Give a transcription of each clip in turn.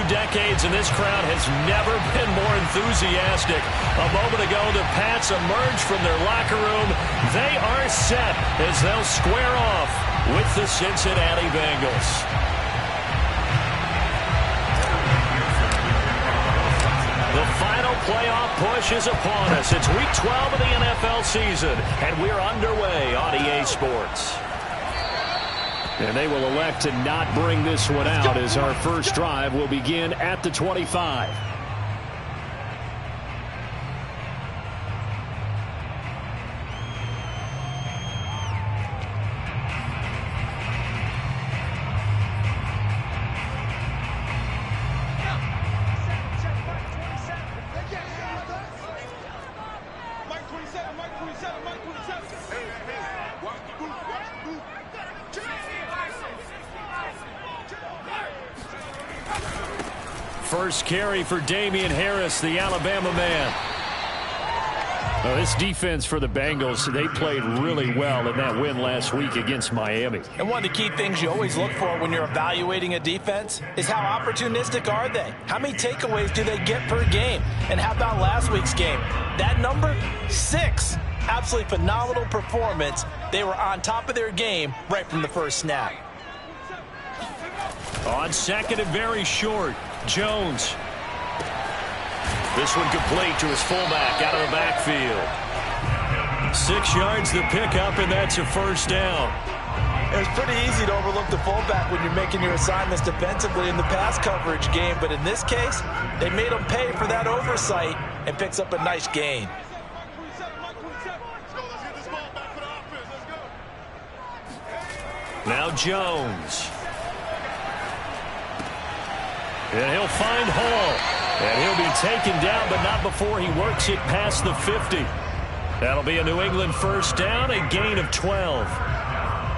decades, and this crowd has never been more enthusiastic. A moment ago, the Pats emerged from their locker room. They are set as they'll square off with the Cincinnati Bengals. The final playoff push is upon us. It's Week 12 of the NFL season, and we're underway on EA Sports. And they will elect to not bring this one out as our first drive will begin at the 25. First carry for Damian Harris, the Alabama man. This defense for the Bengals, they played really well in that win last week against Miami. And one of the key things you always look for when you're evaluating a defense is how opportunistic are they? How many takeaways do they get per game? And how about last week's game? That number, 6. Absolutely phenomenal performance. They were on top of their game right from the first snap. On second and very short, Jones. This one complete to his fullback out of the backfield. 6 yards the pickup, and that's a first down. It's pretty easy to overlook the fullback when you're making your assignments defensively in the pass coverage game, but in this case, they made him pay for that oversight and picks up a nice gain. Now Jones. And he'll find Hall. And he'll be taken down, but not before he works it past the 50. That'll be a New England first down, a gain of 12.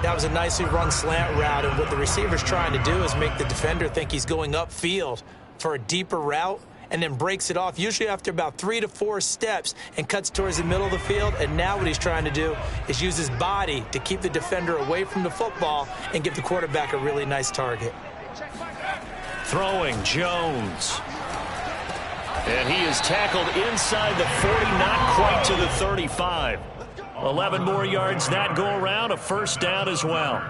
That was a nicely run slant route, and what the receiver's trying to do is make the defender think he's going upfield for a deeper route and then breaks it off, usually after about 3 to 4 steps, and cuts towards the middle of the field. And now what he's trying to do is use his body to keep the defender away from the football and give the quarterback a really nice target. Throwing, Jones. And he is tackled inside the 40, not quite to the 35. 11 more yards that go around, a first down as well.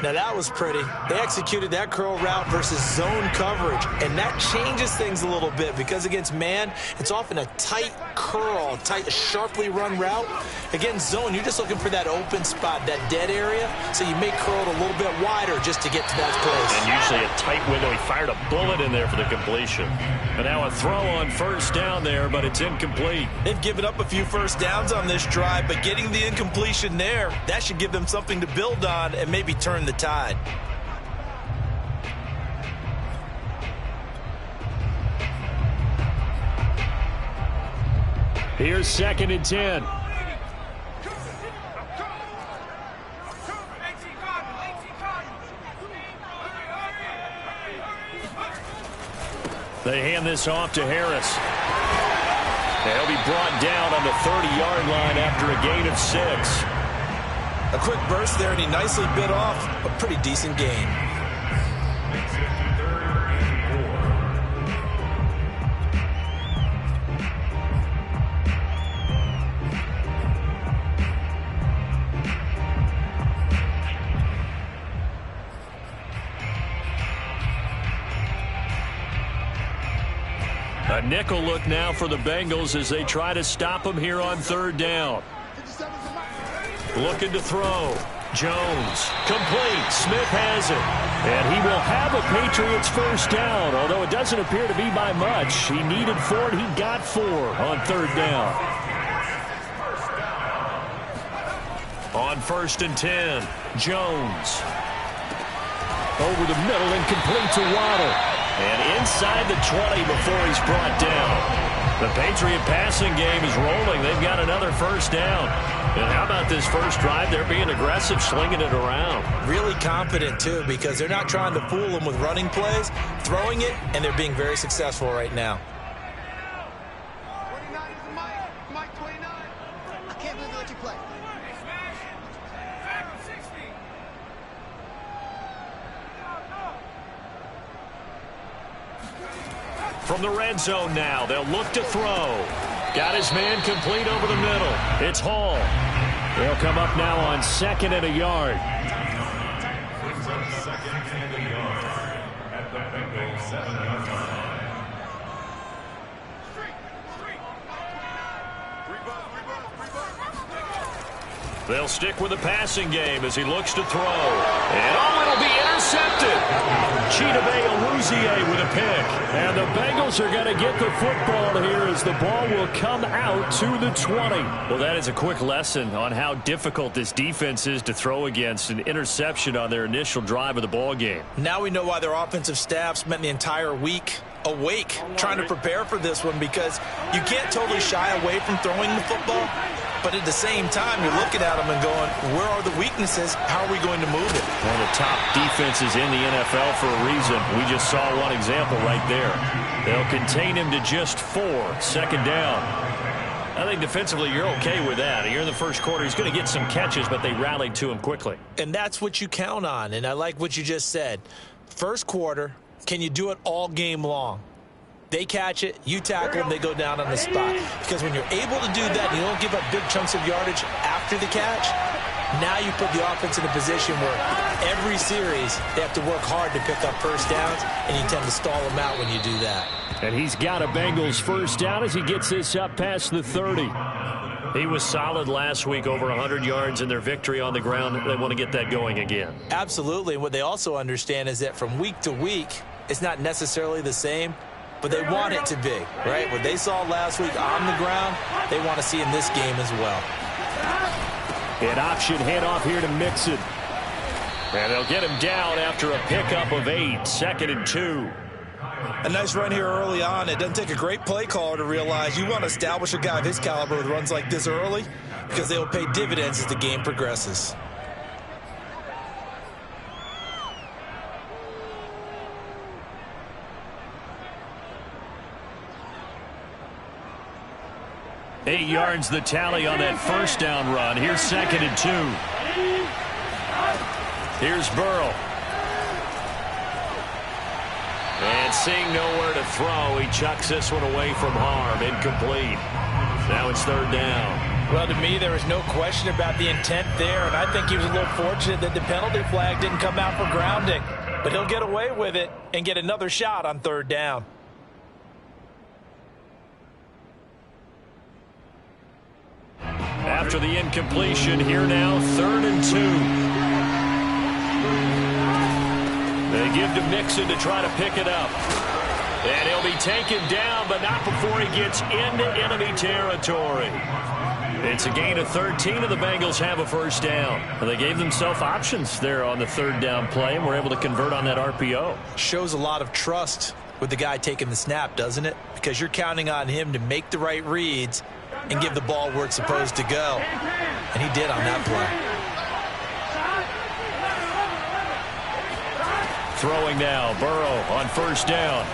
Now that was pretty. They executed that curl route versus zone coverage, and that changes things a little bit because against man, it's often a tight curl, tight, sharply run route. Against zone, you're just looking for that open spot, that dead area, so you may curl it a little bit wider just to get to that place. And usually a tight window. He fired a bullet in there for the completion. And now a throw on first down there, but it's incomplete. They've given up a few first downs on this drive, but getting the incompletion there, that should give them something to build on and maybe turn the tide. Here's second and 10. They hand this off to Harris. They'll be brought down on the 30-yard line after a gain of 6. A quick burst there, and he nicely bit off a pretty decent gain. A nickel look now for the Bengals as they try to stop him here on third down. Looking to throw. Jones. Complete. Smith has it. And he will have a Patriots first down, although it doesn't appear to be by much. He needed 4, and he got 4 on third down. On first and 10, Jones. Over the middle and complete to Waddle. And inside the 20 before he's brought down. The Patriot passing game is rolling. They've got another first down. And how about this first drive? They're being aggressive, slinging it around. Really confident, too, because they're not trying to fool them with running plays, throwing it, and they're being very successful right now. 29 is the Mike 29. I can't believe they let you play. From the red zone now, they'll look to throw. Got his man complete over the middle. It's Hall. They'll come up now on 2nd and a yard. At the Bengals 7-yard line. They'll stick with the passing game as he looks to throw. And it'll be intercepted. Chidobe Awuzie with a pick. And the Bengals are going to get the football here as the ball will come out to the 20. Well, that is a quick lesson on how difficult this defense is to throw against. An interception on their initial drive of the ball game. Now we know why their offensive staff spent the entire week awake trying to prepare for this one, because you can't totally shy away from throwing the football. But at the same time, you're looking at them and going, where are the weaknesses? How are we going to move it? One of the top defenses in the NFL for a reason. We just saw one example right there. They'll contain him to just 4. 2nd down. I think defensively you're okay with that. Here in the first quarter, he's going to get some catches, but they rallied to him quickly. And that's what you count on. And I like what you just said. First quarter, can you do it all game long? They catch it, you tackle them, they go down on the spot. Because when you're able to do that and you don't give up big chunks of yardage after the catch, now you put the offense in a position where every series they have to work hard to pick up first downs, and you tend to stall them out when you do that. And he's got a Bengals first down as he gets this up past the 30. He was solid last week, over 100 yards in their victory on the ground. They want to get that going again. Absolutely. And what they also understand is that from week to week, it's not necessarily the same, but they want it to be, right? What they saw last week on the ground, they want to see in this game as well. An option handoff here to Mixon. And they'll get him down after a pickup of 8. 2nd and 2. A nice run here early on. It doesn't take a great play caller to realize you want to establish a guy of his caliber with runs like this early, because they will pay dividends as the game progresses. Eight yards the tally on that first down run. Here's 2nd and 2. Here's Burrow. And seeing nowhere to throw, he chucks this one away from harm. Incomplete. Now it's 3rd down. Well, to me, there was no question about the intent there, and I think he was a little fortunate that the penalty flag didn't come out for grounding. But he'll get away with it and get another shot on 3rd down. After the incompletion, here now, 3rd and 2. They give to Mixon to try to pick it up. And he'll be taken down, but not before he gets into enemy territory. It's a gain of 13, and the Bengals have a first down. And they gave themselves options there on the 3rd down play, and were able to convert on that RPO. Shows a lot of trust with the guy taking the snap, doesn't it? Because you're counting on him to make the right reads and give the ball where it's supposed to go. And he did on that play. Throwing now, Burrow on 1st down.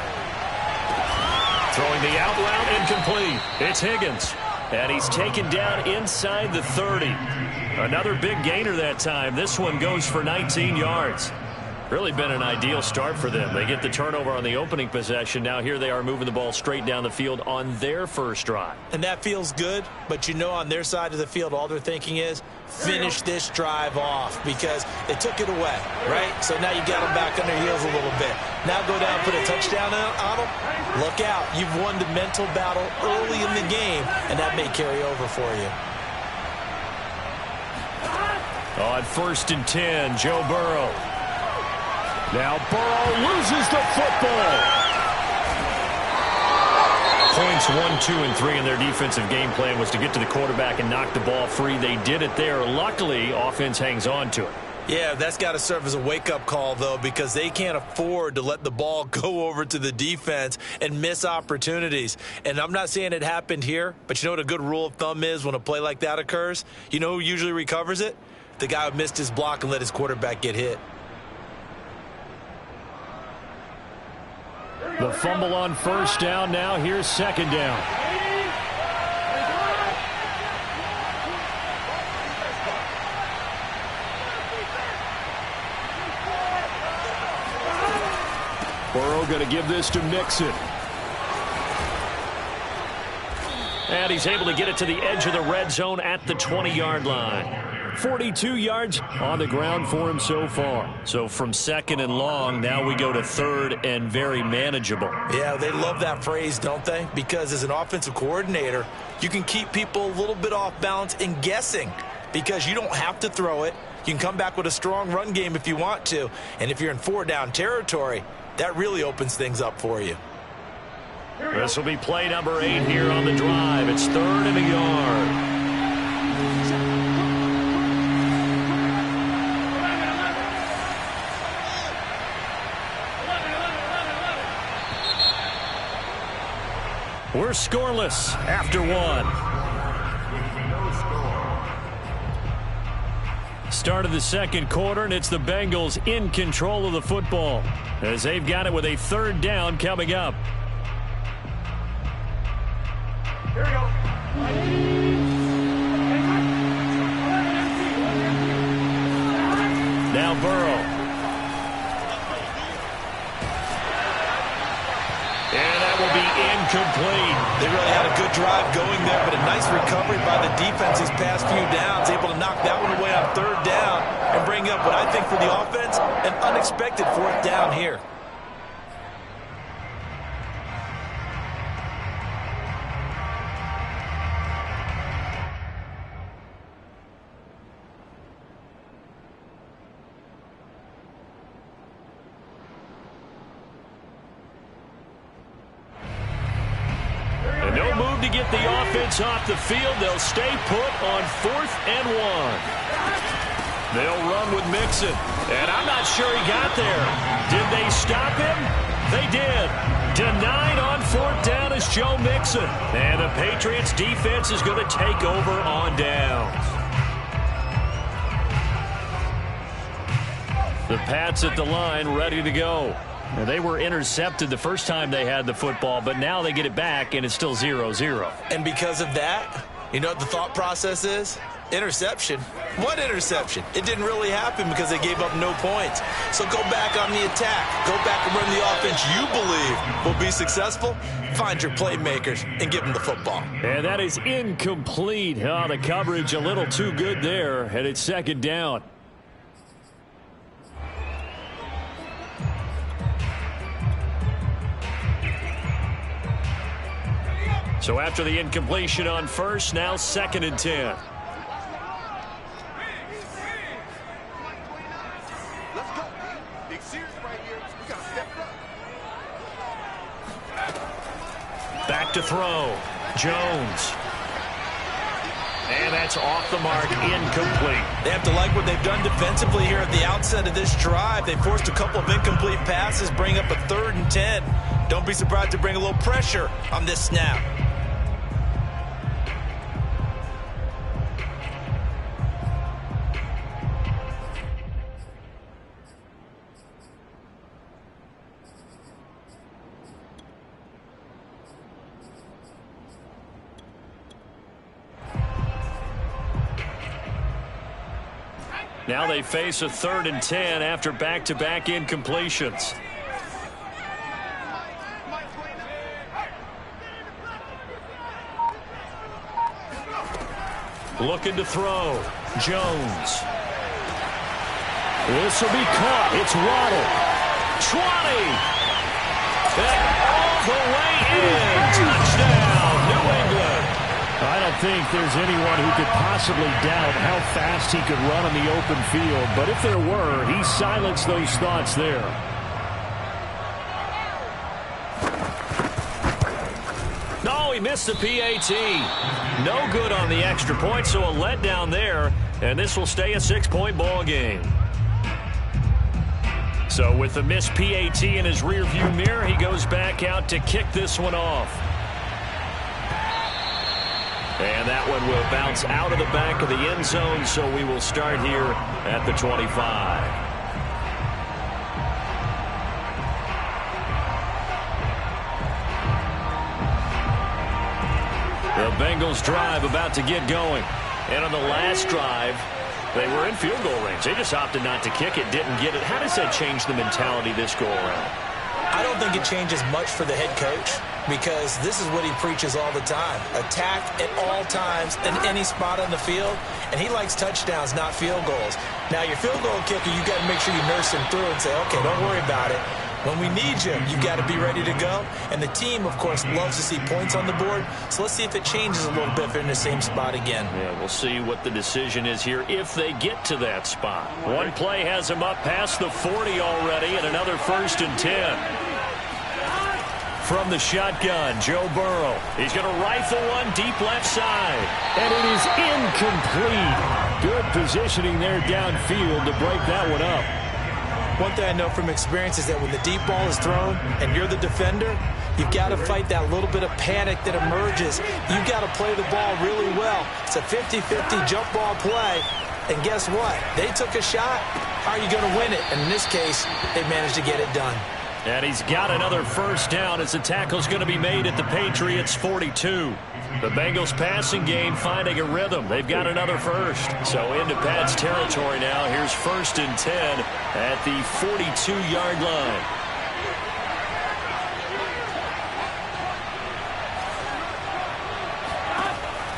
Throwing the out route, incomplete. It's Higgins. And he's taken down inside the 30. Another big gainer that time. This one goes for 19 yards. Really been an ideal start for them. They get the turnover on the opening possession. Now here they are moving the ball straight down the field on their first drive. And that feels good, but you know on their side of the field all they're thinking is finish this drive off, because they took it away, right? So now you got them back on their heels a little bit. Now go down and put a touchdown on them. Look out. You've won the mental battle early in the game, and that may carry over for you. On 1st and 10, Joe Burrow. Now Burrow loses the football. Points 1, 2, and 3 in their defensive game plan was to get to the quarterback and knock the ball free. They did it there. Luckily, offense hangs on to it. Yeah, that's got to serve as a wake-up call, though, because they can't afford to let the ball go over to the defense and miss opportunities. And I'm not saying it happened here, but you know what a good rule of thumb is when a play like that occurs? You know who usually recovers it? The guy who missed his block and let his quarterback get hit. The fumble on 1st down. Now here's 2nd down. Burrow going to give this to Mixon. And he's able to get it to the edge of the red zone at the 20-yard line. 42 yards on the ground for him so far. So from second and long, now we go to third and very manageable. Yeah, they love that phrase, don't they? Because as an offensive coordinator, you can keep people a little bit off balance and guessing because you don't have to throw it. You can come back with a strong run game if you want to. And if you're in 4-down territory, that really opens things up for you. This will be play number 8 here on the drive. It's 3rd and a yard. We're scoreless after 1. Start of the second quarter, and it's the Bengals in control of the football as they've got it with a 3rd down coming up. Here we go. Now Burrow. And that will be incomplete. They really had a good drive going there, but a nice recovery by the defense these past few downs, able to knock that one away on 3rd down and bring up what I think for the offense, an unexpected 4th down here. To get the offense off the field, they'll stay put on 4th and 1. They'll run with Mixon, and I'm not sure he got there. Did they stop him? They did. Denied on 4th down is Joe Mixon, and the Patriots defense is going to take over on downs. The Pats at the line, ready to go. Now, they were intercepted the first time they had the football, but now they get it back, and it's still 0-0. And because of that, you know what the thought process is? Interception. What interception? It didn't really happen because they gave up no points. So go back on the attack. Go back and run the offense you believe will be successful. Find your playmakers and give them the football. And that is incomplete. Oh, the coverage a little too good there, and it's 2nd down. So after the incompletion on 1st, now 2nd and 10. Let's go. Big series right here. We got to step it up. Back to throw. Jones. And that's off the mark, incomplete. They have to like what they've done defensively here at the outset of this drive. They forced a couple of incomplete passes, bring up a 3rd and 10. Don't be surprised to bring a little pressure on this snap. Now they face a 3rd and 10 after back-to-back incompletions. Looking to throw. Jones. This will be caught. It's Waddle. 20. And all the way in. Touchdown, New England. I don't think there's anyone who could possibly doubt how fast he could run on the open field. But if there were, he silenced those thoughts there. No, he missed the PAT. No good on the extra point, so a letdown there. And this will stay a 6-point ball game. So with the missed PAT in his rearview mirror, he goes back out to kick this one off. And that one will bounce out of the back of the end zone, so we will start here at the 25. The Bengals drive about to get going. And on the last drive, they were in field goal range. They just opted not to kick it, didn't get it. How does that change the mentality this go around? I don't think it changes much for the head coach because this is what he preaches all the time. Attack at all times in any spot on the field, and he likes touchdowns, not field goals. Now, your field goal kicker, you got to make sure you nurse him through and say, okay, don't worry about it. When we need you, you've got to be ready to go. And the team, of course, loves to see points on the board. So let's see if it changes a little bit if they're in the same spot again. Yeah, we'll see what the decision is here if they get to that spot. One play has them up past the 40 already, and another 1st and 10. From the shotgun, Joe Burrow. He's going to rifle one deep left side. And it is incomplete. Good positioning there downfield to break that one up. One thing I know from experience is that when the deep ball is thrown and you're the defender, you've got to fight that little bit of panic that emerges. You've got to play the ball really well. It's a 50-50 jump ball play. And guess what? They took a shot. How are you going to win it? And in this case, they managed to get it done. And he's got another 1st down as the tackle's going to be made at the Patriots' 42. The Bengals passing game finding a rhythm. They've got another 1st. So into Pat's territory now. Here's 1st and 10 at the 42-yard line.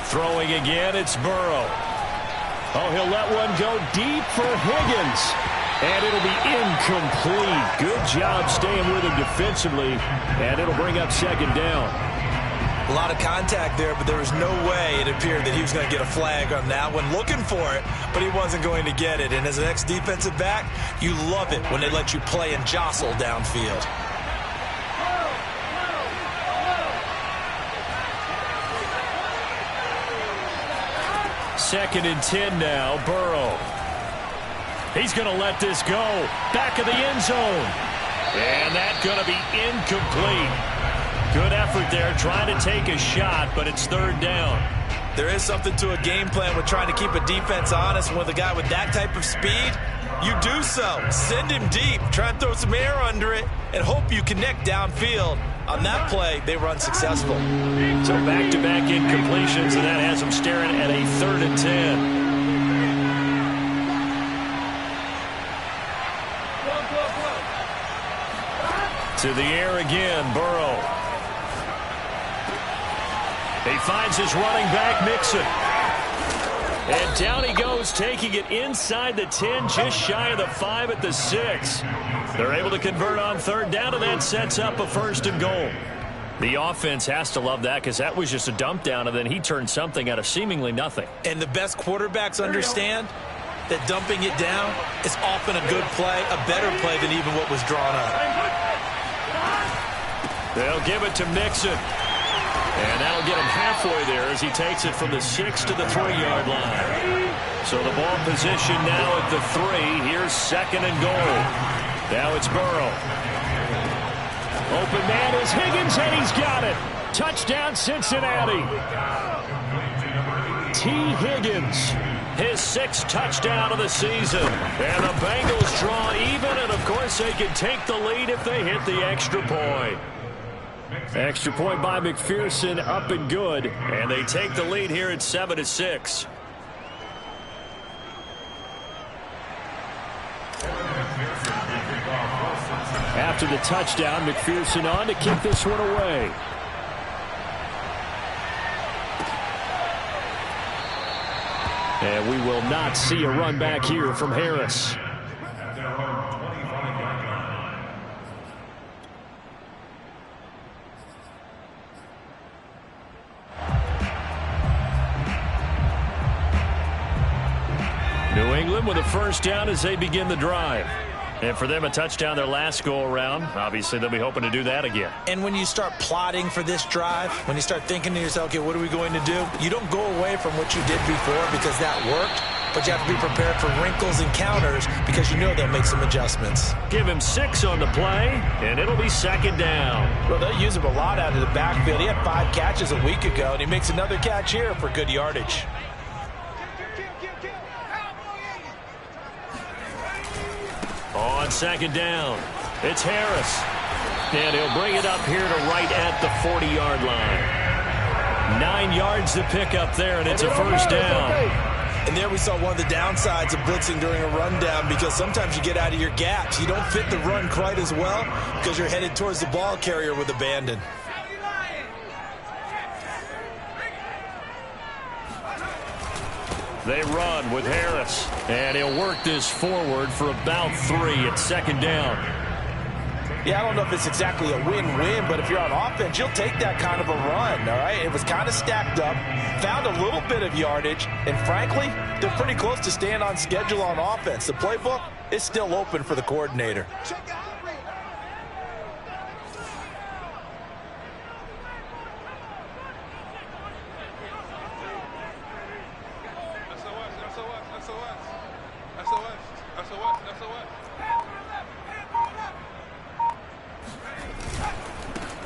Throwing again, it's Burrow. Oh, he'll let one go deep for Higgins. And it'll be incomplete. Good job staying with him defensively. And it'll bring up 2nd down. A lot of contact there, but there was no way it appeared that he was going to get a flag on that one. Looking for it, but he wasn't going to get it. And as an ex-defensive back, you love it when they let you play and jostle downfield. Second and 10 now, Burrow. He's going to let this go. Back of the end zone. And that's going to be incomplete. Good effort there trying to take a shot, but it's 3rd down. There is something to a game plan with trying to keep a defense honest. With a guy with that type of speed, you do so. Send him deep. Try and throw some air under it and hope you connect downfield. On that play, they were unsuccessful. So back-to-back incompletions, and that has them staring at a 3rd and 10. To the air again, Burrow. He finds his running back, Mixon. And down he goes, taking it inside the 10, just shy of the 5 at the 6. They're able to convert on 3rd down, and that sets up a 1st and goal. The offense has to love that because that was just a dump down, and then he turned something out of seemingly nothing. And the best quarterbacks understand that dumping it down is often a good play, a better play than even what was drawn up. They'll give it to Mixon. And that'll get him halfway there as he takes it from the 6 to the 3-yard line. So the ball position now at the 3. Here's 2nd and goal. Now it's Burrow. Open man is Higgins, and he's got it. Touchdown, Cincinnati. T. Higgins. His 6th touchdown of the season. And the Bengals draw even, and of course they can take the lead if they hit the extra point. Extra point by McPherson, up and good. And they take the lead here at 7-6. After the touchdown, McPherson on to kick this one away. And we will not see a run back here from Harris. New England with a 1st down as they begin the drive. And for them, a touchdown their last go-around. Obviously, they'll be hoping to do that again. And when you start plotting for this drive, when you start thinking to yourself, okay, what are we going to do? You don't go away from what you did before because that worked, but you have to be prepared for wrinkles and counters because you know they'll make some adjustments. Give him 6 on the play, and it'll be 2nd down. Well, they'll use him a lot out of the backfield. He had 5 catches a week ago, and he makes another catch here for good yardage. On 2nd down, it's Harris. And he'll bring it up here to right at the 40-yard line. 9 yards to pick up there, and it's a 1st down. And there we saw one of the downsides of blitzing during a rundown, because sometimes you get out of your gaps. You don't fit the run quite as well because you're headed towards the ball carrier with abandon. They run with Harris, and he'll work this forward for about 3 at second down. Yeah, I don't know if it's exactly a win-win, but if you're on offense, you'll take that kind of a run, all right? It was kind of stacked up, found a little bit of yardage, and frankly, they're pretty close to staying on schedule on offense. The playbook is still open for the coordinator.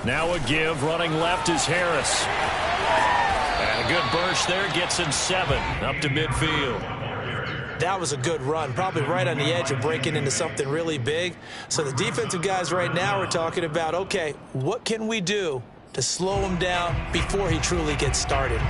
Now a give, running left is Harris. And a good burst there, gets him 7 up to midfield. That was a good run, probably right on the edge of breaking into something really big. So the defensive guys right now are talking about, okay, what can we do to slow him down before he truly gets started?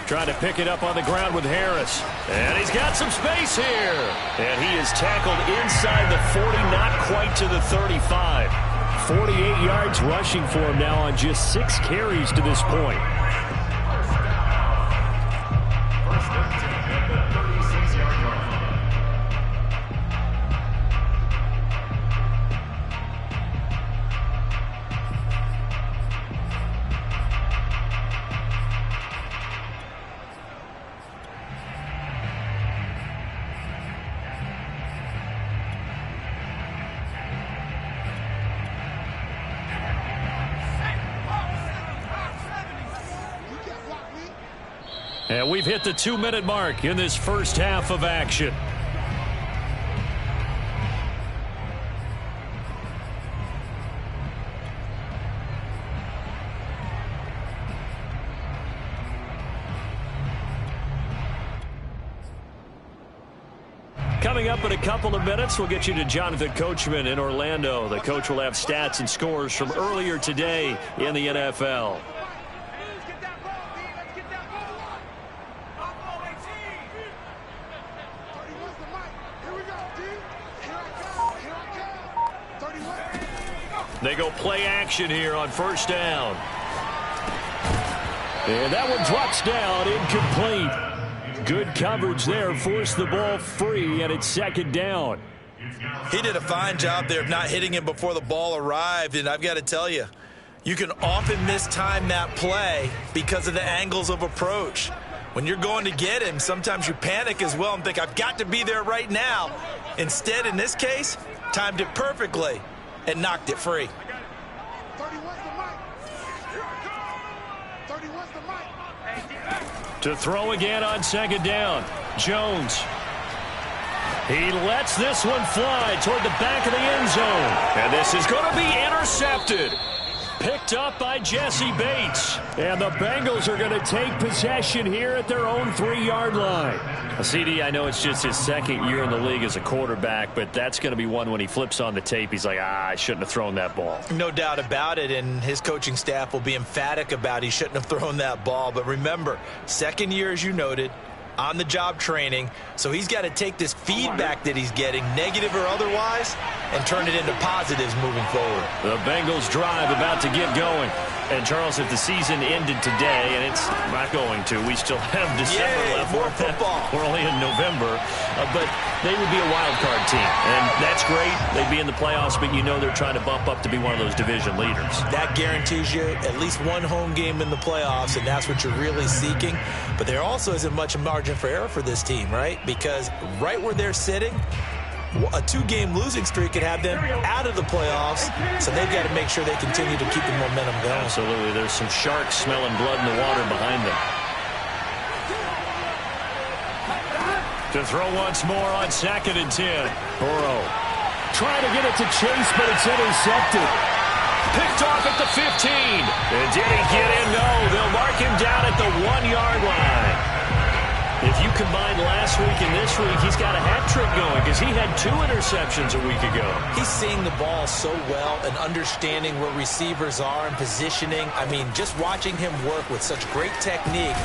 Trying to pick it up on the ground with Harris. And he's got some space here. And he is tackled inside the 40, not quite to the 35. 48 yards rushing for him now on just 6 carries to this point. And we've hit the 2-minute mark in this first half of action. Coming up in a couple of minutes, we'll get you to Jonathan Coachman in Orlando. The coach will have stats and scores from earlier today in the NFL. They go play action here on first down. And that one drops down, incomplete. Good coverage there, forced the ball free, and it's second down. He did a fine job there of not hitting him before the ball arrived, and I've got to tell you, you can often mistime that play because of the angles of approach. When you're going to get him, sometimes you panic as well and think, I've got to be there right now. Instead, in this case, timed it perfectly and knocked it free. To throw again on second down, Jones. He lets this one fly toward the back of the end zone. And this is going to be intercepted. Picked up by Jesse Bates. And the Bengals are going to take possession here at their own 3-yard line. CD, I know it's just his second year in the league as a quarterback, but that's going to be one when he flips on the tape. He's like, I shouldn't have thrown that ball. No doubt about it, and his coaching staff will be emphatic about he shouldn't have thrown that ball. But remember, second year, as you noted, on-the-job training, so he's got to take this feedback that he's getting, negative or otherwise, and turn it into positives moving forward. The Bengals drive about to get going. And, Charles, if the season ended today, and it's not going to, we still have December left. More football. We're only in November, but they would be a wild card team. And that's great. They'd be in the playoffs, but you know they're trying to bump up to be one of those division leaders. That guarantees you at least one home game in the playoffs, and that's what you're really seeking. But there also isn't much margin for error for this team, right? Because right where they're sitting, a 2-game losing streak could have them out of the playoffs, so they've got to make sure they continue to keep the momentum going. Absolutely. There's some sharks smelling blood in the water behind them. To throw once more on 2nd and 10. Burrow trying to get it to Chase, but it's intercepted. Picked off at the 15. And did he get in? No. They'll mark him down at the 1-yard line. If you combine last week and this week, he's got a hat trick going because he had 2 interceptions a week ago. He's seeing the ball so well and understanding where receivers are and positioning. I mean, just watching him work with such great technique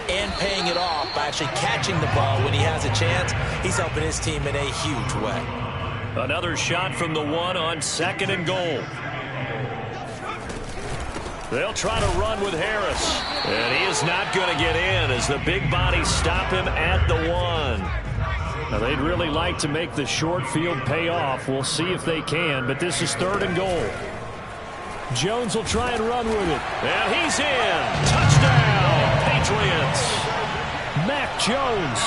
and paying it off by actually catching the ball when he has a chance, he's helping his team in a huge way. Another shot from the 1 on 2nd and goal. They'll try to run with Harris. And he is not going to get in as the big bodies stop him at the 1. Now, they'd really like to make the short field pay off. We'll see if they can, but this is 3rd and goal. Jones will try and run with it. And he's in. Touchdown, Patriots. Mac Jones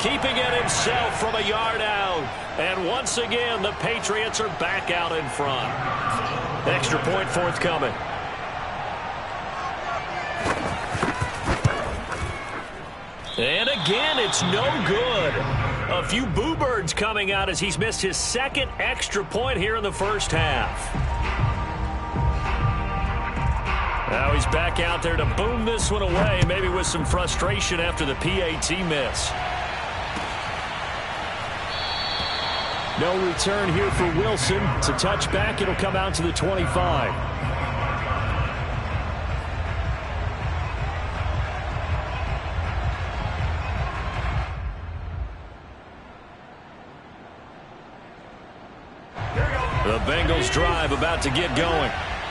keeping it himself from a yard out. And once again, the Patriots are back out in front. Extra point forthcoming. And again, it's no good. A few boo birds coming out as he's missed his 2nd extra point here in the first half. Now he's back out there to boom this one away, maybe with some frustration after the PAT miss. No return here for Wilson. It's a touchback. It'll come out to the 25. The Bengals drive about to get going.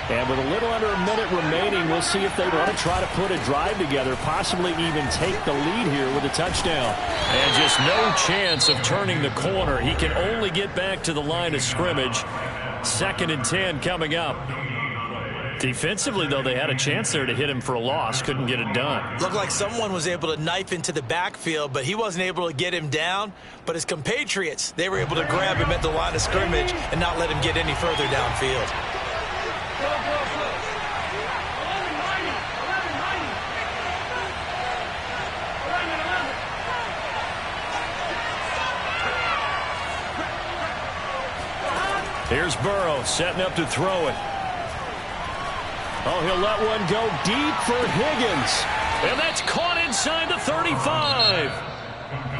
And with a little under a minute remaining, we'll see if they want to try to put a drive together, possibly even take the lead here with a touchdown. And just no chance of turning the corner. He can only get back to the line of scrimmage. 2nd and 10 coming up. Defensively, though, they had a chance there to hit him for a loss. Couldn't get it done. Looked like someone was able to knife into the backfield, but he wasn't able to get him down. But his compatriots, they were able to grab him at the line of scrimmage and not let him get any further downfield. Here's Burrow setting up to throw it. Oh, he'll let one go deep for Higgins. And that's caught inside the 35.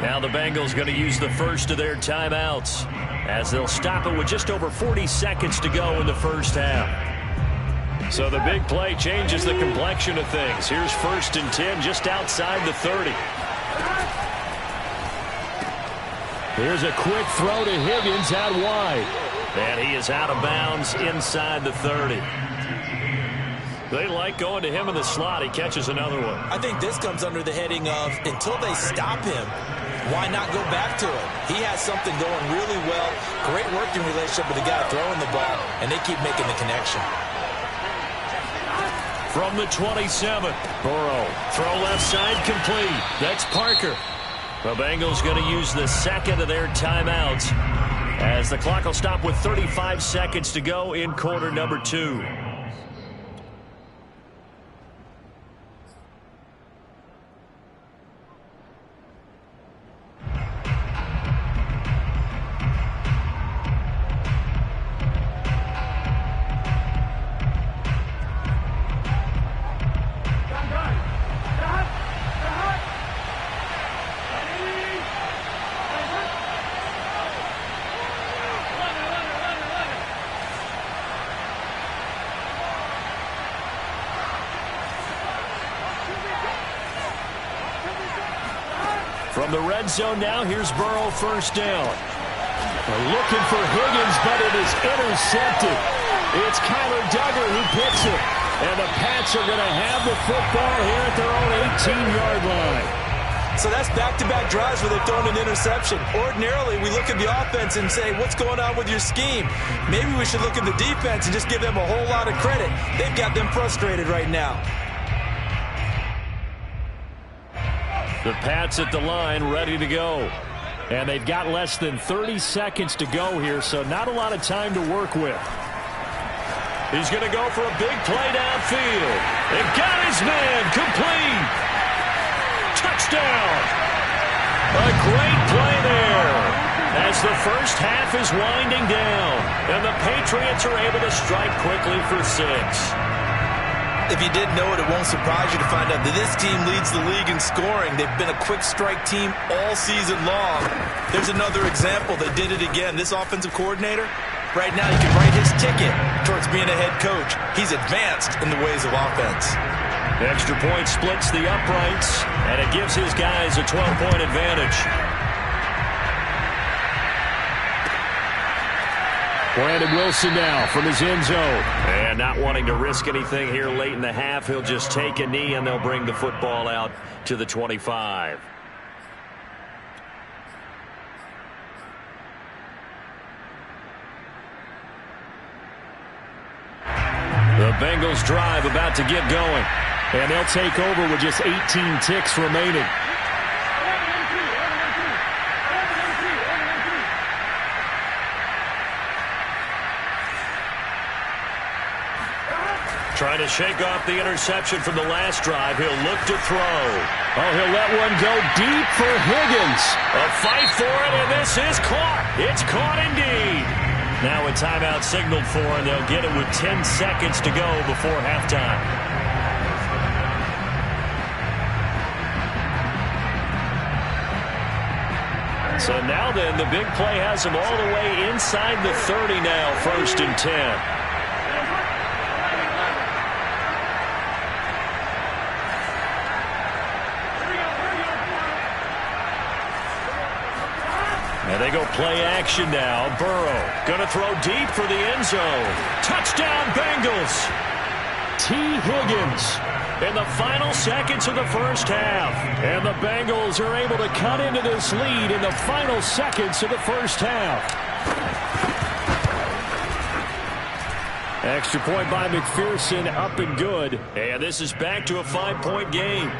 Now the Bengals going to use the first of their timeouts as they'll stop it with just over 40 seconds to go in the first half. So the big play changes the complexion of things. Here's 1st and 10 just outside the 30. Here's a quick throw to Higgins out wide. And he is out of bounds inside the 30. They like going to him in the slot. He catches another one. I think this comes under the heading of until they stop him, why not go back to it? He has something going really well. Great working relationship with the guy throwing the ball, and they keep making the connection. From the 27, Burrow. Throw left side complete. That's Parker. The Bengals going to use the 2nd of their timeouts as the clock will stop with 35 seconds to go in quarter number 2. From the red zone now, here's Burrow, 1st down. They're looking for Higgins, but it is intercepted. It's Kyler Duggar who picks it. And the Pats are going to have the football here at their own 18-yard line. So that's back-to-back drives where they've thrown an interception. Ordinarily, we look at the offense and say, what's going on with your scheme? Maybe we should look at the defense and just give them a whole lot of credit. They've got them frustrated right now. The Pats at the line ready to go. And they've got less than 30 seconds to go here, so not a lot of time to work with. He's going to go for a big play downfield. And got his man complete. Touchdown. A great play there as As the first half is winding down, and the Patriots are able to strike quickly for 6. If you didn't know it, it won't surprise you to find out that this team leads the league in scoring. They've been a quick strike team all season long. There's another example. They did it again. This offensive coordinator, right now, he can write his ticket towards being a head coach. He's advanced in the ways of offense. The extra point splits the uprights, and it gives his guys a 12-point advantage. Brandon Wilson now from his end zone. And not wanting to risk anything here late in the half, he'll just take a knee, and they'll bring the football out to the 25. The Bengals drive about to get going. And they'll take over with just 18 ticks remaining. Trying to shake off the interception from the last drive. He'll look to throw. Oh, he'll let one go deep for Higgins. A fight for it, and this is caught. It's caught indeed. Now a timeout signaled for, and they'll get it with 10 seconds to go before halftime. So now then, the big play has them all the way inside the 30 now, 1st and 10. And they go play action now. Burrow going to throw deep for the end zone. Touchdown, Bengals. T. Higgins in the final seconds of the first half. And the Bengals are able to cut into this lead in the final seconds of the first half. Extra point by McPherson, up and good. And this is back to a 5-point game.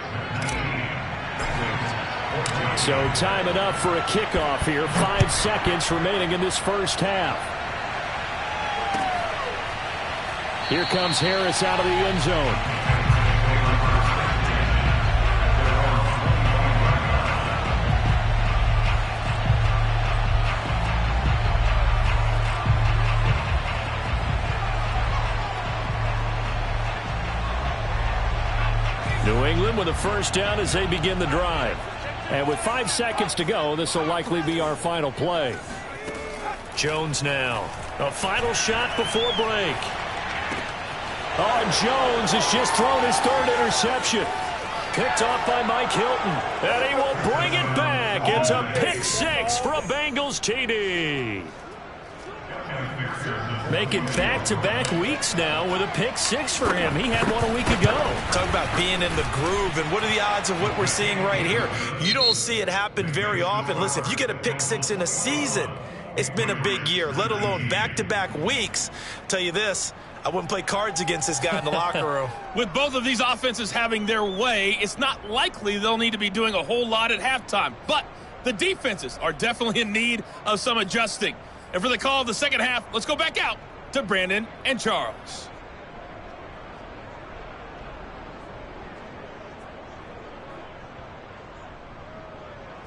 So time enough for a kickoff here. 5 seconds remaining in this first half. Here comes Harris out of the end zone. New England with a first down as they begin the drive. And with 5 seconds to go, this will likely be our final play. Jones now. A final shot before break. Oh, and Jones has just thrown his 3rd interception. Picked off by Mike Hilton. And he will bring it back. It's a pick 6 for a Bengals TD. Making back-to-back weeks now with a pick 6 for him. He had one a week ago. Talk about being in the groove, and what are the odds of what we're seeing right here? You don't see it happen very often. Listen, if you get a pick 6 in a season, it's been a big year, let alone back-to-back weeks. I'll tell you this, I wouldn't play cards against this guy in the locker room. With both of these offenses having their way, it's not likely they'll need to be doing a whole lot at halftime. But the defenses are definitely in need of some adjusting. And for the call of the second half, let's go back out to Brandon and Charles.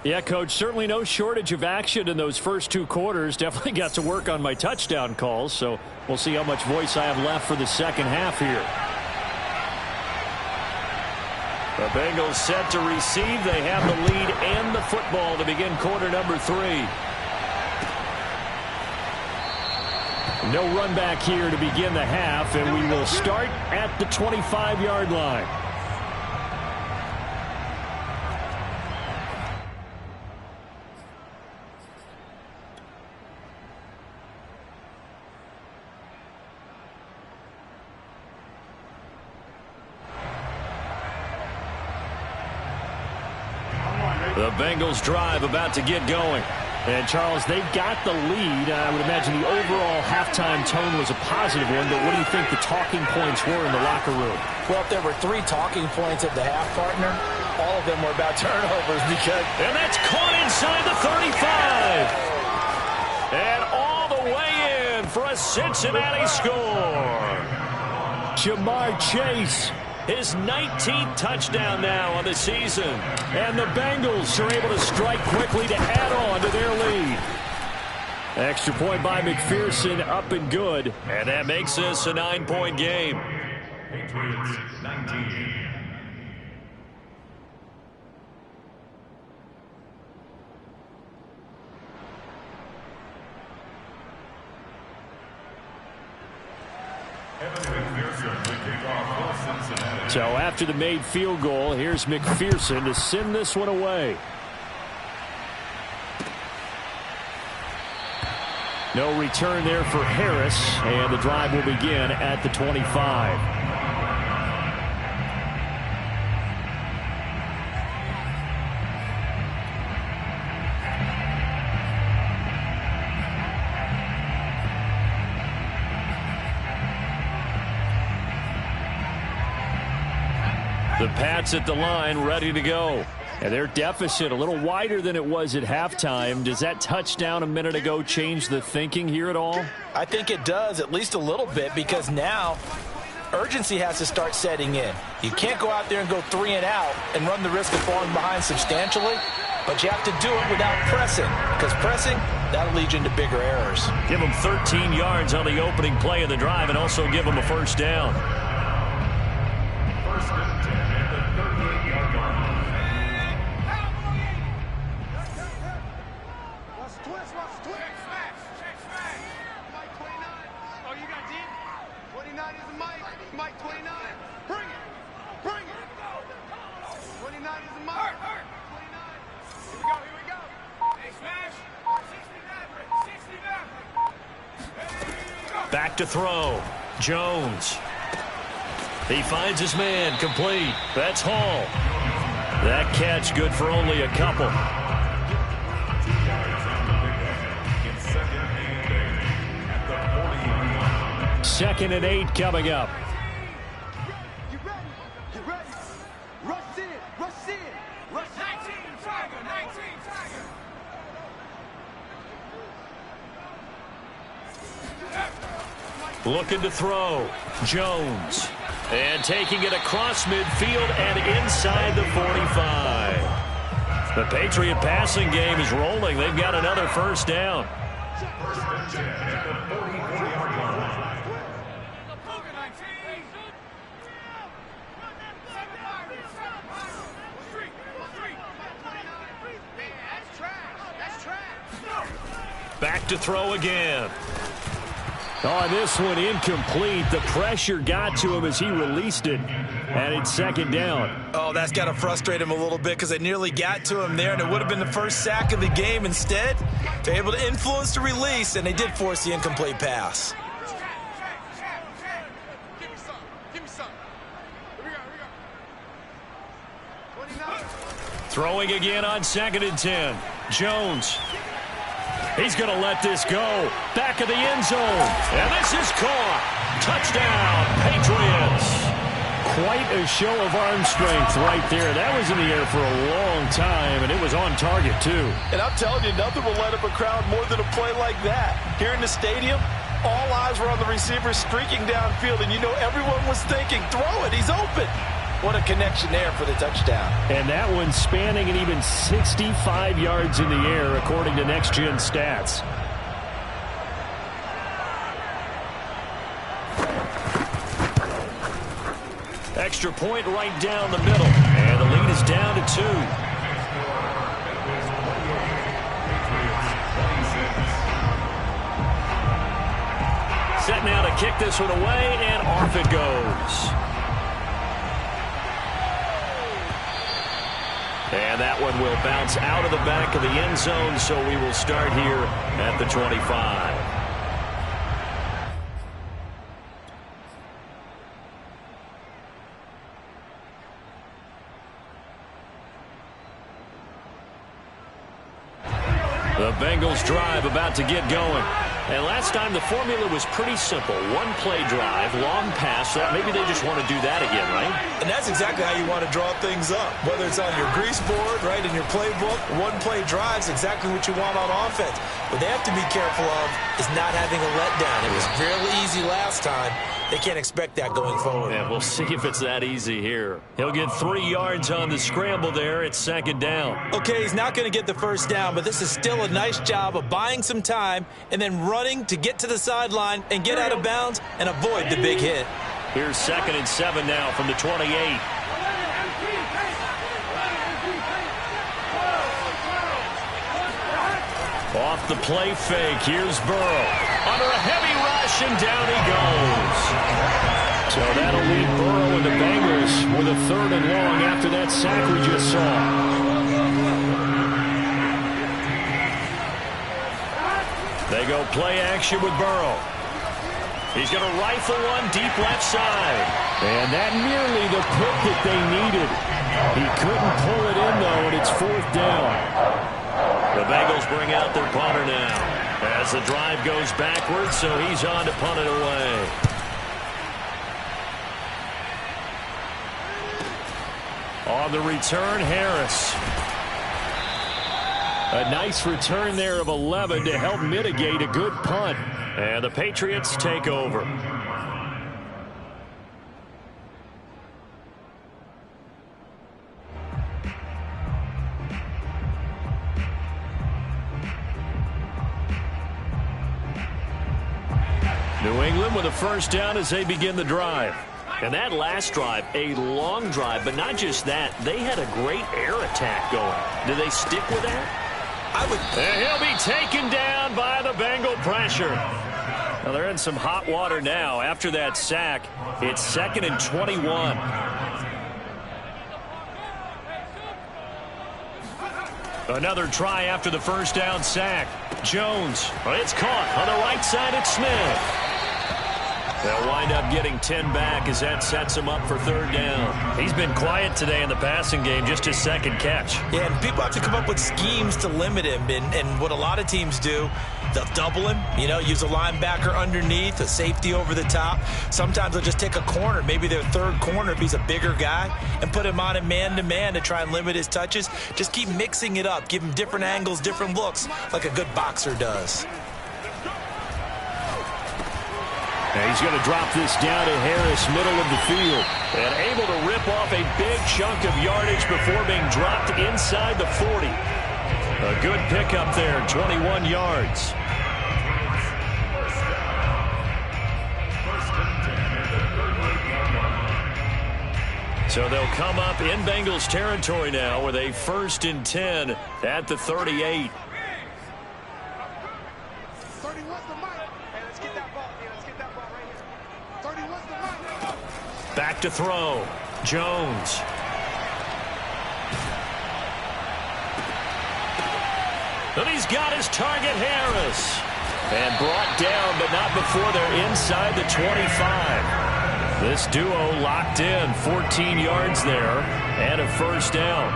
Yeah, Coach, certainly no shortage of action in those first 2 quarters. Definitely got to work on my touchdown calls, so we'll see how much voice I have left for the second half here. The Bengals set to receive. They have the lead and the football to begin quarter number 3. No run back here to begin the half, and we will start at the 25-yard line. The Bengals drive about to get going. And, Charles, they've got the lead. I would imagine the overall halftime tone was a positive one, but what do you think the talking points were in the locker room? Well, if there were 3 talking points at the half, partner, all of them were about turnovers because... And that's caught inside the 35. And all the way in for a Cincinnati score. Jamar Chase. His 19th touchdown now on the season. And the Bengals are able to strike quickly to add on to their lead. Extra point by McPherson, up and good. And that makes this a 9-point game. Patriots 19. So after the made field goal, here's McPherson to send this one away. No return there for Harris, and the drive will begin at the 25. The Pats at the line ready to go. And their deficit a little wider than it was at halftime. Does that touchdown a minute ago change the thinking here at all? I think it does, at least a little bit, because now urgency has to start setting in. You can't go out there and go 3 and out and run the risk of falling behind substantially, but you have to do it without pressing, because pressing, that'll lead you into bigger errors. Give them 13 yards on the opening play of the drive and also give them a first down. First and 10 at the 38-yard line. Mike 29. Bring it. Bring it. 29 is the Mike. 29. Here we go. Hey, smash. 69. Back to throw. Jones. He finds his man, complete. That's Hall. That catch good for only a couple. Second and 8 coming up. You ready? You ready? Rush in. Rush in. Rush 19 Tiger. 19 Tiger. Looking to throw. Jones. And taking it across midfield and inside the 45. The Patriot passing game is rolling. They've got another first down. First and 10 at the 44-yard line. Back to throw again. Oh, this one incomplete. The pressure got to him as he released it. And it's second down. Oh, that's got to frustrate him a little bit because it nearly got to him there, and it would have been the first sack of the game. Instead, they're able to influence the release, and they did force the incomplete pass. Give me some. Give me some. Here we go. 29. Throwing again on second and 10. Jones. He's going to let this go. Back of the end zone. And this is caught. Touchdown, Patriots. Quite a show of arm strength right there. That was in the air for a long time, and it was on target, too. And I'm telling you, nothing will light up a crowd more than a play like that. Here in the stadium, all eyes were on the receiver streaking downfield, and you know everyone was thinking, throw it, he's open. What a connection there for the touchdown. And that one spanning an even 65 yards in the air, according to Next Gen Stats. Extra point right down the middle. And the lead is down to 2. Set now to kick this one away, and off it goes. And that one will bounce out of the back of the end zone, so we will start here at the 25. The Bengals drive about to get going. And last time the formula was pretty simple. One-play drive, long pass. Maybe they just want to do that again, right? And that's exactly how you want to draw things up. Whether it's on your grease board, right, in your playbook, one-play drive is exactly what you want on offense. What they have to be careful of is not having a letdown. It was fairly easy last time. They can't expect that going forward. Yeah, we'll see if it's that easy here. He'll get 3 yards on the scramble there. It's 2nd down. Okay, he's not going to get the first down, but this is still a nice job of buying some time and then running to get to the sideline and get out of bounds and avoid the big hit. Here's 2nd and 7 now from the 28. Off the play fake. Here's Burrow. Under a heavy rush, and down he goes. So that'll lead Burrow and the Bengals with a 3rd and long after that sack we just saw. They go play action with Burrow. He's going to rifle one deep left side. And that nearly the pick that they needed. He couldn't pull it in, though, and it's 4th down. The Bengals bring out their punter now as the drive goes backwards, so he's on to punt it away. On the return, Harris. A nice return there of 11 to help mitigate a good punt. And the Patriots take over. New England with a 1st down as they begin the drive. And that last drive, a long drive, but not just that. They had a great air attack going. Do they stick with that? And he'll be taken down by the Bengal pressure. Well, they're in some hot water now. After that sack, it's 2nd and 21. Another try after the 1st down sack. Jones. Well, it's caught on the right side at Smith. They'll wind up getting 10 back as that sets him up for 3rd down. He's been quiet today in the passing game, just his 2nd catch. Yeah, and people have to come up with schemes to limit him. And what a lot of teams do, they'll double him, use a linebacker underneath, a safety over the top. Sometimes they'll just take a corner, maybe their 3rd corner if he's a bigger guy, and put him on a man-to-man to try and limit his touches. Just keep mixing it up, give him different angles, different looks, like a good boxer does. Now he's going to drop this down to Harris, middle of the field. And able to rip off a big chunk of yardage before being dropped inside the 40. A good pickup there, 21 yards. So they'll come up in Bengals territory now with a 1st and 10 at the 38. Back to throw. Jones. And he's got his target, Harris. And brought down, but not before they're inside the 25. This duo locked in, 14 yards there, and a 1st down.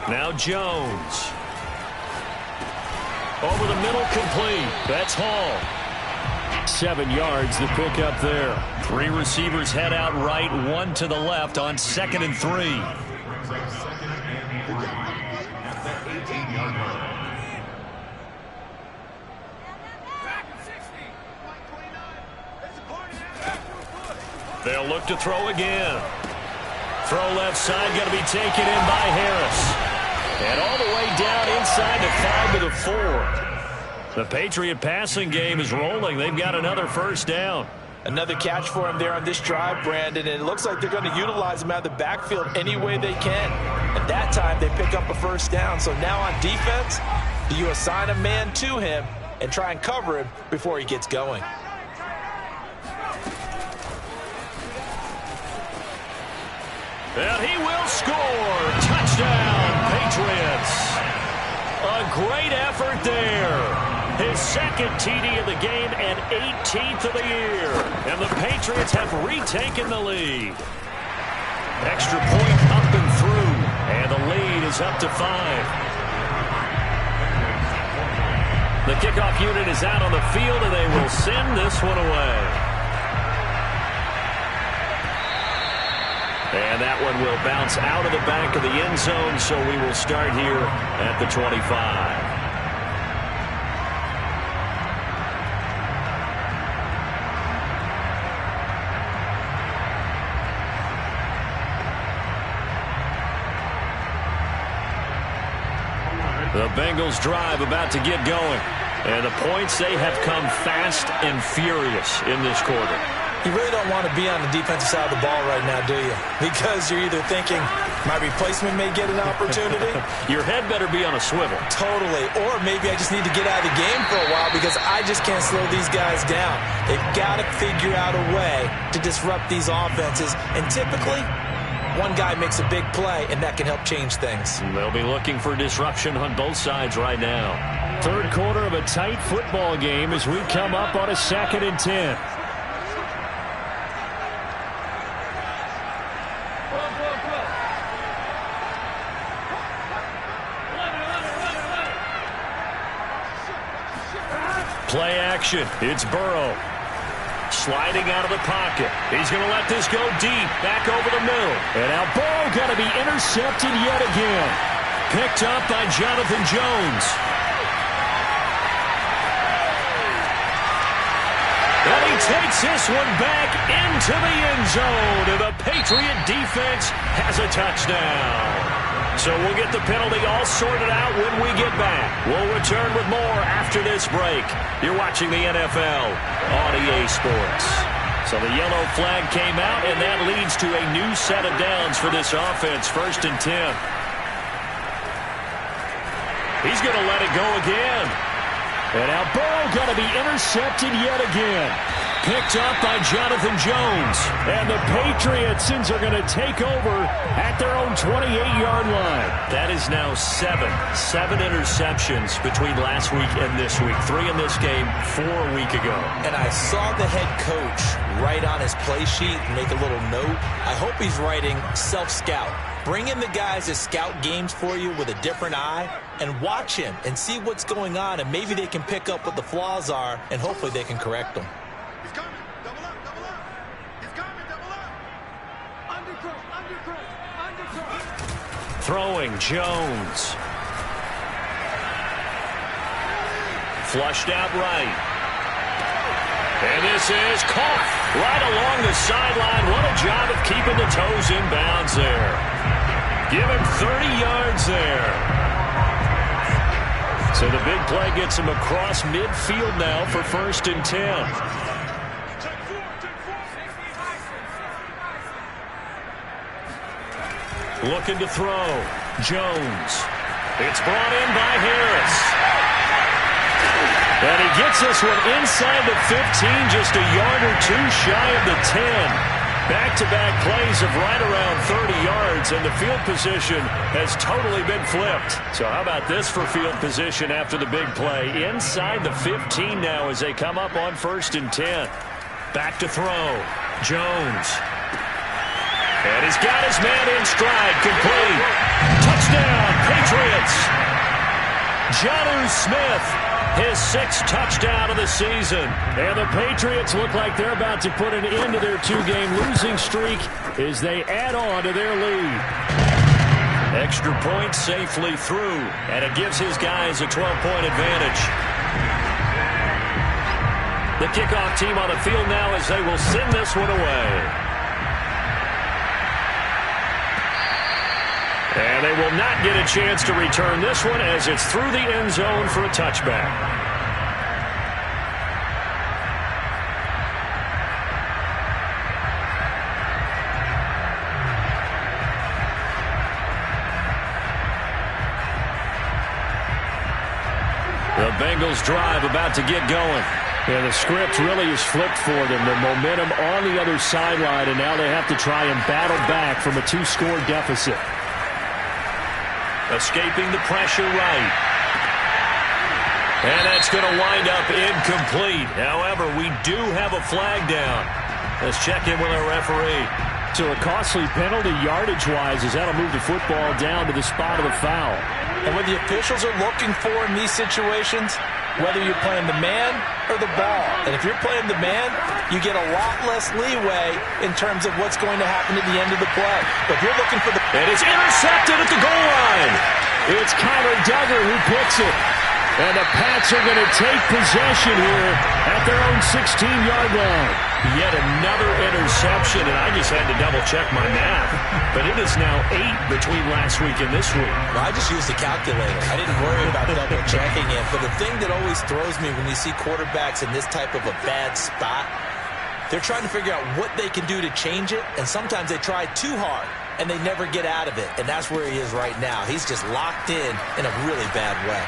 Now Jones. Over the middle, complete. That's Hall. 7 yards, the pickup there. 3 receivers head out right, 1 to the left on 2nd and 3. They'll look to throw again. Throw left side, going to be taken in by Harris. And all the way down inside the 5 to the 4. The Patriot passing game is rolling. They've got another 1st down. Another catch for him there on this drive, Brandon, and it looks like they're going to utilize him out of the backfield any way they can. At that time, they pick up a 1st down. So now on defense, do you assign a man to him and try and cover him before he gets going? And he will score. Touchdown, Patriots. A great effort there. His second TD of the game and 18th of the year. And the Patriots have retaken the lead. Extra point up and through. And the lead is up to 5. The kickoff unit is out on the field, and they will send this one away. And that one will bounce out of the back of the end zone, so we will start here at the 25. The Bengals drive about to get going. And the points, they have come fast and furious in this quarter. You really don't want to be on the defensive side of the ball right now, do you? Because you're either thinking, my replacement may get an opportunity. Your head better be on a swivel. Totally. Or maybe I just need to get out of the game for a while because I just can't slow these guys down. They've got to figure out a way to disrupt these offenses. And typically, one guy makes a big play, and that can help change things. They'll be looking for disruption on both sides right now. Third quarter of a tight football game as we come up on a 2nd and 10. Play action. It's Burrow. Sliding out of the pocket. He's going to let this go deep. Back over the middle. And now Burrow got to be intercepted yet again. Picked up by Jonathan Jones. And he takes this one back into the end zone. And the Patriot defense has a touchdown. So we'll get the penalty all sorted out when we get back. We'll return with more after this break. You're watching the NFL on EA Sports. So the yellow flag came out, and that leads to a new set of downs for this offense. 1st and 10. He's going to let it go again. And now Burrow got to be intercepted yet again. Picked up by Jonathan Jones. And the Patriots are going to take over at their own 28-yard line. That is now 7 interceptions between last week and this week. 3 in this game, 4 a week ago. And I saw the head coach write on his play sheet and make a little note. I hope he's writing self-scout. Bring in the guys that scout games for you with a different eye and watch him and see what's going on, and maybe they can pick up what the flaws are, and hopefully they can correct them. He's coming. Double up, double up. He's coming, double up. Undercross. Throwing, Jones. Flushed out right. And this is caught right along the sideline. What a job of keeping the toes in bounds there. Give him 30 yards there. So the big play gets him across midfield now for 1st and 10. Looking to throw. Jones. It's brought in by Harris. And he gets this one inside the 15, just a yard or two shy of the 10. Back-to-back plays of right around 30 yards, and the field position has totally been flipped. So how about this for field position after the big play? Inside the 15 now as they come up on 1st and 10. Back to throw. Jones. And he's got his man in stride, complete. Touchdown, Patriots. Jonnu Smith, his 6th touchdown of the season. And the Patriots look like they're about to put an end to their 2-game losing streak as they add on to their lead. Extra point safely through, and it gives his guys a 12-point advantage. The kickoff team on the field now as they will send this one away. And they will not get a chance to return this one as it's through the end zone for a touchback. The Bengals drive about to get going. Yeah, the script really is flipped for them. The momentum on the other sideline, and now they have to try and battle back from a 2-score deficit. Escaping the pressure right. And that's going to wind up incomplete. However, we do have a flag down. Let's check in with our referee. So a costly penalty yardage-wise as that'll move the football down to the spot of the foul. And what the officials are looking for in these situations, whether you're playing the man or the ball. And if you're playing the man, you get a lot less leeway in terms of what's going to happen at the end of the play. But if you're looking for the... And it's intercepted at the goal line. It's Kyler Duggar who picks it. And the Pats are going to take possession here at their own 16-yard line. Yet another interception, and I just had to double-check my math. But it is now 8 between last week and this week. Well, I just used the calculator. I didn't worry about double-checking it. But the thing that always throws me when you see quarterbacks in this type of a bad spot, they're trying to figure out what they can do to change it, and sometimes they try too hard, and they never get out of it. And that's where he is right now. He's just locked in a really bad way.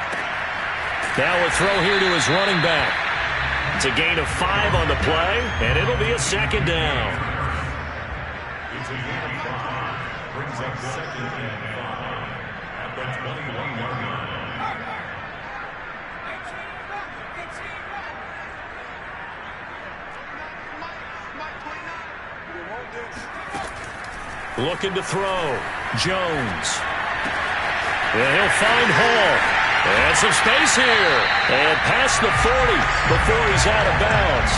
Now a throw here to his running back. It's a gain of 5 on the play, and it'll be a second down. It's a gain of 5. Brings up second and 5 at the 21-yard line. Looking to throw. Jones. And he'll find Hall. And some space here. And past the 40 before he's out of bounds.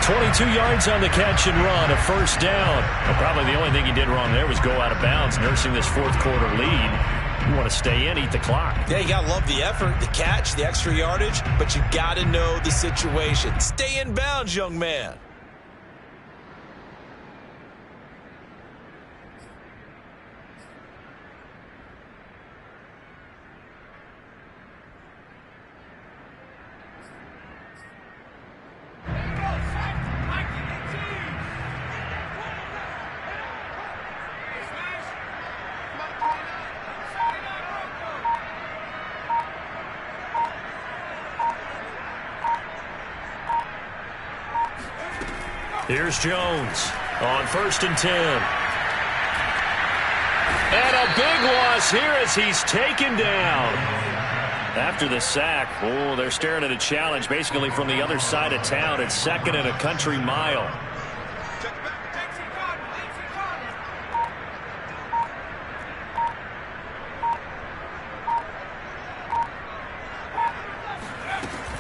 22 yards on the catch and run, a first down. And probably the only thing he did wrong there was go out of bounds, nursing this fourth quarter lead. You want to stay in, eat the clock. Yeah, you got to love the effort, the catch, the extra yardage, but you got to know the situation. Stay in bounds, young man. Here's Jones on 1st and 10. And a big loss here as he's taken down. After the sack, oh, they're staring at a challenge basically from the other side of town. It's 2nd and a country mile.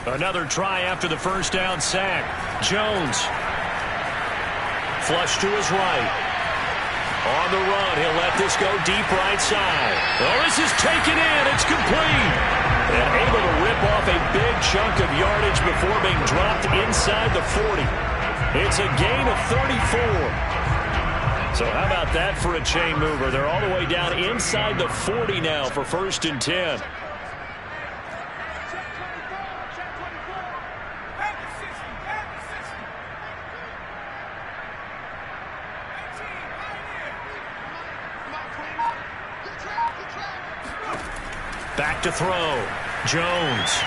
Another try after the first down sack. Jones. Flush to his right. On the run, he'll let this go deep right side. Oh, this is taken in. It's complete. And able to rip off a big chunk of yardage before being dropped inside the 40. It's a gain of 34. So how about that for a chain mover? They're all the way down inside the 40 now for 1st and 10. Back to throw. Jones.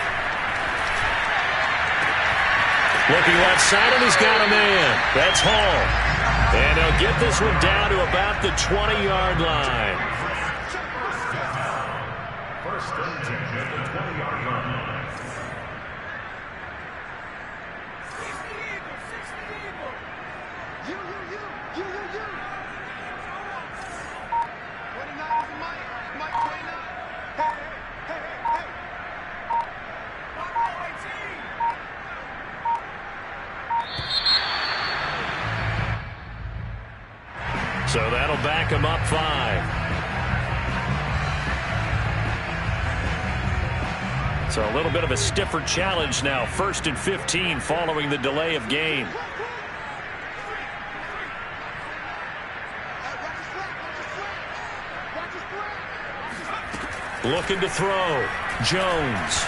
Looking left side, and he's got a man. That's Hall. And he'll get this one down to about the 20-yard line. 1st and 10 at the 20-yard line. So that'll back him up 5. So a little bit of a stiffer challenge now. 1st and 15 following the delay of game. Looking to throw. Jones.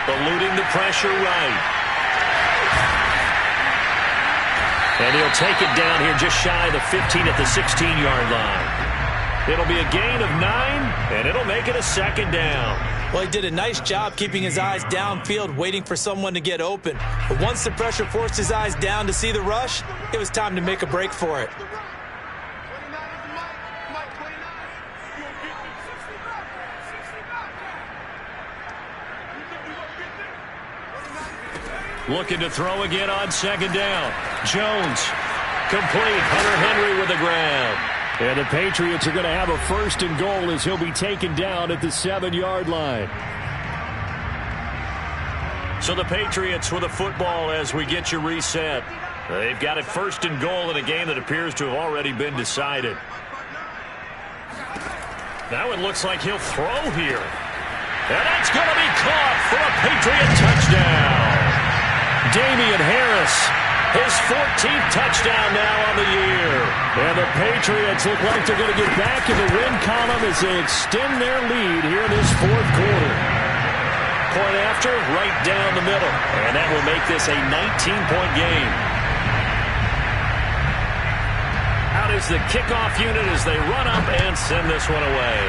Eluding the pressure right. And he'll take it down here just shy of the 15 at the 16-yard line. It'll be a gain of 9, and it'll make it a 2nd down. Well, he did a nice job keeping his eyes downfield, waiting for someone to get open. But once the pressure forced his eyes down to see the rush, it was time to make a break for it. Looking to throw again on second down. Jones. Complete. Hunter Henry with the grab. And the Patriots are going to have a 1st and goal as he'll be taken down at the 7-yard line. So the Patriots with a football as we get you reset. They've got it 1st and goal in a game that appears to have already been decided. Now it looks like he'll throw here. And that's going to be caught for a Patriot touchdown. Damian Harris, his 14th touchdown now on the year. And the Patriots look like they're going to get back in the win column as they extend their lead here in this 4th quarter. Point after, right down the middle. And that will make this a 19-point game. Out is the kickoff unit as they run up and send this one away.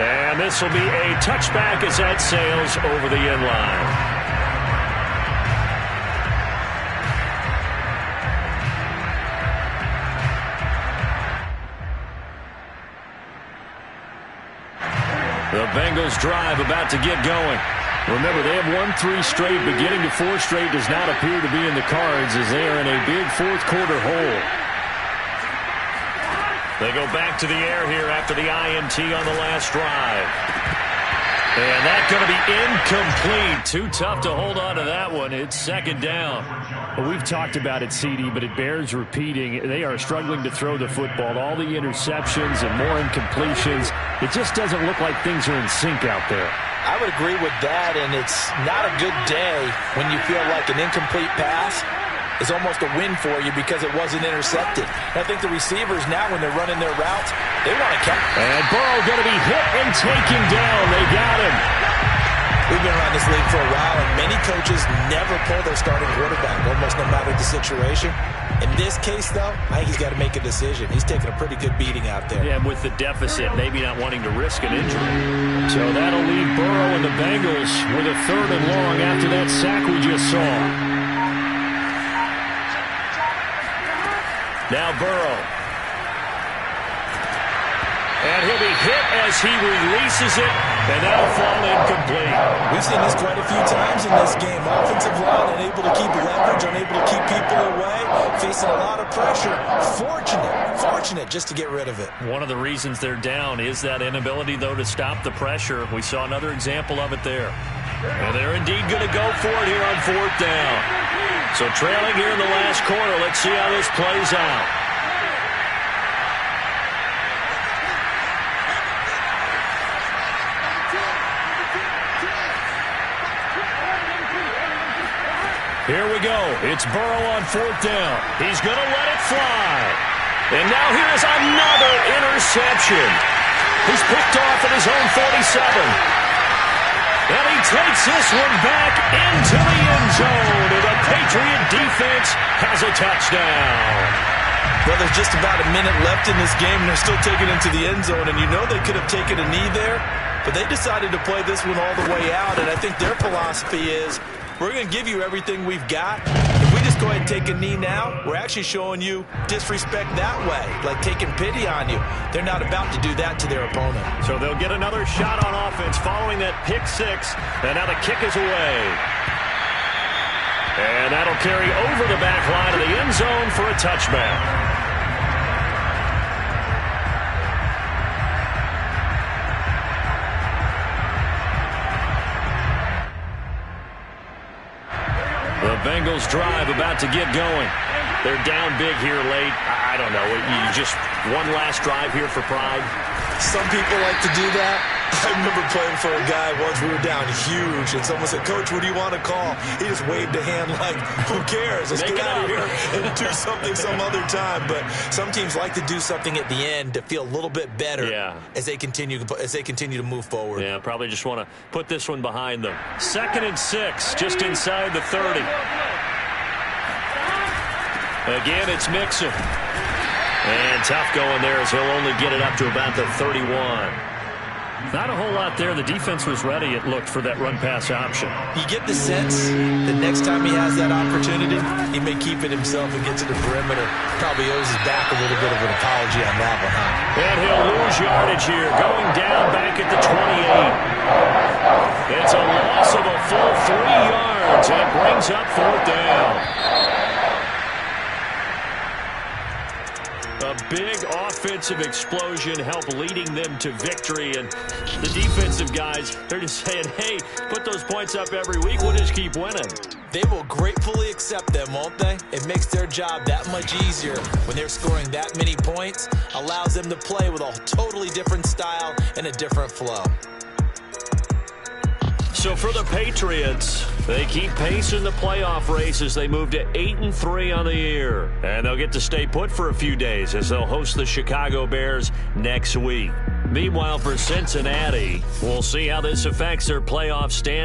And this will be a touchback as that sails over the end line. The Bengals drive about to get going. Remember, they have won 3 straight, but getting to 4 straight does not appear to be in the cards as they are in a big 4th quarter hole. They go back to the air here after the INT on the last drive. And that's going to be incomplete. Too tough to hold on to that one. It's 2nd down. Well, we've talked about it, CD, but it bears repeating. They are struggling to throw the football. All the interceptions and more incompletions. It just doesn't look like things are in sync out there. I would agree with that, and it's not a good day when you feel like an incomplete pass is almost a win for you because it wasn't intercepted. And I think the receivers now, when they're running their routes, they want to catch. And Burrow going to be hit and taken down. They got him. We've been around this league for a while, and many coaches never pull their starting quarterback, almost no matter the situation. In this case, though, I think he's got to make a decision. He's taking a pretty good beating out there. Yeah, with the deficit, maybe not wanting to risk an injury. So that'll leave Burrow and the Bengals with a 3rd and long after that sack we just saw. Now Burrow. And he'll be hit as he releases it, and that'll fall incomplete. We've seen this quite a few times in this game. Offensive line unable to keep leverage, unable to keep people away, facing a lot of pressure. Fortunate just to get rid of it. One of the reasons they're down is that inability, though, to stop the pressure. We saw another example of it there. And they're indeed going to go for it here on 4th down. So trailing here in the last quarter, let's see how this plays out. Here we go. It's Burrow on 4th down. He's going to let it fly. And now here's another interception. He's picked off at his own 47. And he takes this one back into the end zone. And the Patriot defense has a touchdown. Well, there's just about a minute left in this game, and they're still taking it to the end zone. And you know they could have taken a knee there, but they decided to play this one all the way out. And I think their philosophy is, we're going to give you everything we've got. If we just go ahead and take a knee now, we're actually showing you disrespect that way, like taking pity on you. They're not about to do that to their opponent. So they'll get another shot on offense following that pick 6. And now the kick is away. And that'll carry over the back line of the end zone for a touchback. The Bengals drive about to get going. They're down big here late. I don't know. You just one last drive here for pride. Some people like to do that. I remember playing for a guy once. We were down huge, and someone said, "Coach, what do you want to call?" He just waved a hand like, "Who cares? Let's get out of here and do something some other time." But some teams like to do something at the end to feel a little bit better as they continue to move forward. Yeah, probably just want to put this one behind them. 2nd and 6, just inside the 30. Again, it's Mixon. And tough going there as he'll only get it up to about the 31. Not a whole lot there. The defense was ready, it looked, for that run-pass option. You get the sense that next time he has that opportunity, he may keep it himself and get to the perimeter. Probably owes his back a little bit of an apology on that one, huh? And he'll lose yardage here, going down back at the 28. It's a loss of a full 3 yards, and it brings up 4th down. A big offensive explosion helped leading them to victory. And the defensive guys, they're just saying, hey, put those points up every week. We'll just keep winning. They will gratefully accept them, won't they? It makes their job that much easier when they're scoring that many points. Allows them to play with a totally different style and a different flow. So for the Patriots, they keep pace in the playoff race as they move to 8-3 on the year. And they'll get to stay put for a few days as they'll host the Chicago Bears next week. Meanwhile, for Cincinnati, we'll see how this affects their playoff stand.